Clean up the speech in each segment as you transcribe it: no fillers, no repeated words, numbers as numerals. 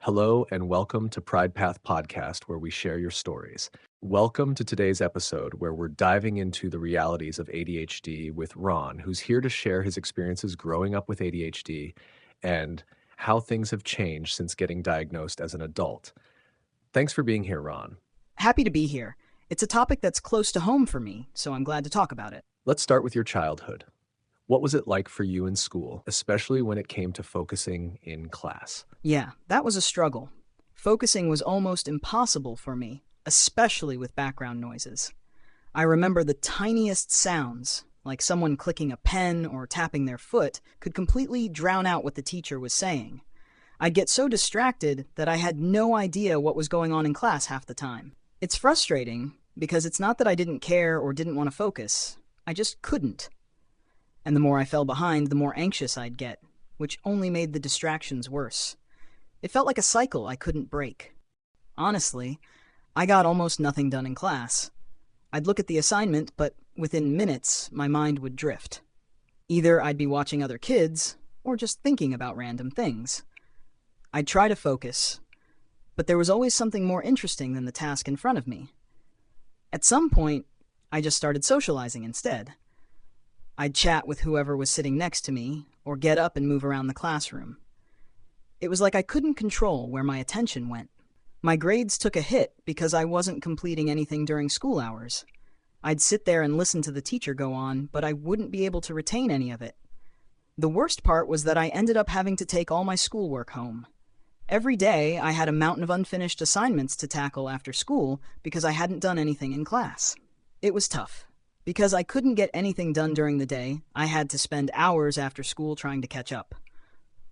Hello and welcome to Pride Path Podcast, where we share your stories. Welcome to today's episode, where we're diving into the realities of ADHD with Ron, who's here to share his experiences growing up with ADHD and how things have changed since getting diagnosed as an adult. Thanks for being here, Ron. Happy to be here. It's a topic that's close to home for me, so I'm glad to talk about it. Let's start with your childhood. What was it like for you in school, especially when it came to focusing in class? Yeah, that was a struggle. Focusing was almost impossible for me, especially with background noises. I remember the tiniest sounds, like someone clicking a pen or tapping their foot, could completely drown out what the teacher was saying. I'd get so distracted that I had no idea what was going on in class half the time. It's frustrating because it's not that I didn't care or didn't want to focus. I just couldn't. And the more I fell behind, the more anxious I'd get, which only made the distractions worse. It felt like a cycle I couldn't break. Honestly, I got almost nothing done in class. I'd look at the assignment, but within minutes, my mind would drift. Either I'd be watching other kids, or just thinking about random things. I'd try to focus, but there was always something more interesting than the task in front of me. At some point, I just started socializing instead. I'd chat with whoever was sitting next to me, or get up and move around the classroom. It was like I couldn't control where my attention went. My grades took a hit because I wasn't completing anything during school hours. I'd sit there and listen to the teacher go on, but I wouldn't be able to retain any of it. The worst part was that I ended up having to take all my schoolwork home. Every day, I had a mountain of unfinished assignments to tackle after school because I hadn't done anything in class. It was tough. Because I couldn't get anything done during the day, I had to spend hours after school trying to catch up.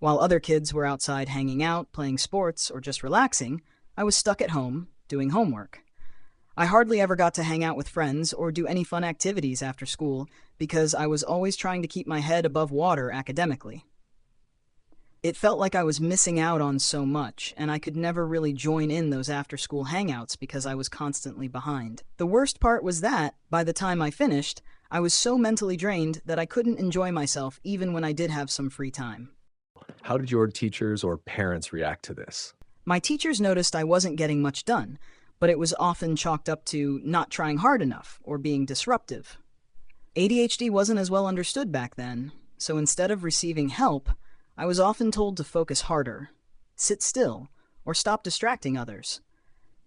While other kids were outside hanging out, playing sports, or just relaxing, I was stuck at home, doing homework. I hardly ever got to hang out with friends or do any fun activities after school because I was always trying to keep my head above water academically. It felt like I was missing out on so much, and I could never really join in those after-school hangouts because I was constantly behind. The worst part was that, by the time I finished, I was so mentally drained that I couldn't enjoy myself even when I did have some free time. How did your teachers or parents react to this? My teachers noticed I wasn't getting much done, but it was often chalked up to not trying hard enough or being disruptive. ADHD wasn't as well understood back then, so instead of receiving help, I was often told to focus harder, sit still, or stop distracting others.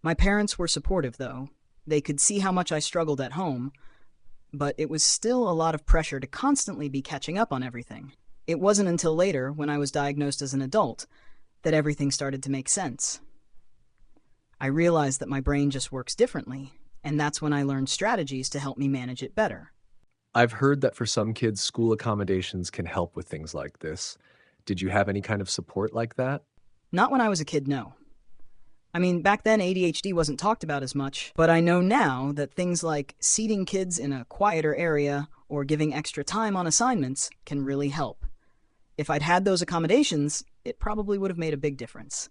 My parents were supportive, though. They could see how much I struggled at home, but it was still a lot of pressure to constantly be catching up on everything. It wasn't until later, when I was diagnosed as an adult, that everything started to make sense. I realized that my brain just works differently, and that's when I learned strategies to help me manage it better. I've heard that for some kids, school accommodations can help with things like this. Did you have any kind of support like that? Not when I was a kid, no. I mean, back then ADHD wasn't talked about as much, but I know now that things like seating kids in a quieter area or giving extra time on assignments can really help. If I'd had those accommodations, it probably would have made a big difference.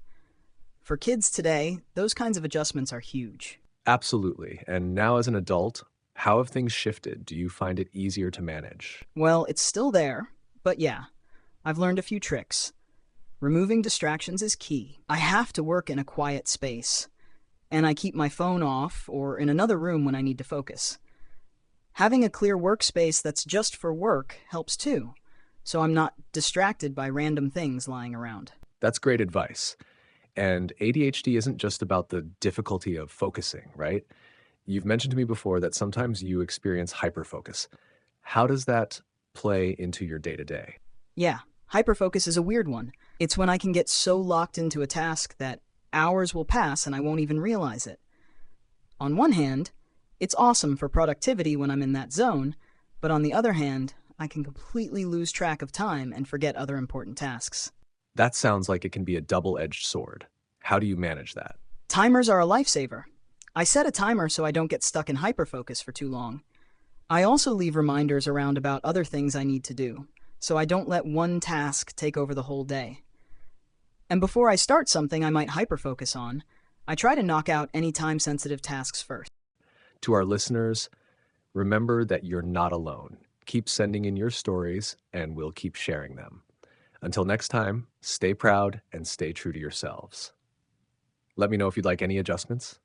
For kids today, those kinds of adjustments are huge. Absolutely. And now as an adult, how have things shifted? Do you find it easier to manage? Well, it's still there, but yeah, I've learned a few tricks. Removing distractions is key. I have to work in a quiet space, and I keep my phone off or in another room when I need to focus. Having a clear workspace that's just for work helps too, so I'm not distracted by random things lying around. That's great advice. And ADHD isn't just about the difficulty of focusing, right? You've mentioned to me before that sometimes you experience hyperfocus. How does that play into your day-to-day? Yeah, hyperfocus is a weird one. It's when I can get so locked into a task that hours will pass and I won't even realize it. On one hand, it's awesome for productivity when I'm in that zone, but on the other hand, I can completely lose track of time and forget other important tasks. That sounds like it can be a double-edged sword. How do you manage that? Timers are a lifesaver. I set a timer so I don't get stuck in hyperfocus for too long. I also leave reminders around about other things I need to do, so I don't let one task take over the whole day. And before I start something I might hyperfocus on, I try to knock out any time-sensitive tasks first. To our listeners, remember that you're not alone. Keep sending in your stories, and we'll keep sharing them. Until next time, stay proud and stay true to yourselves. Let me know if you'd like any adjustments.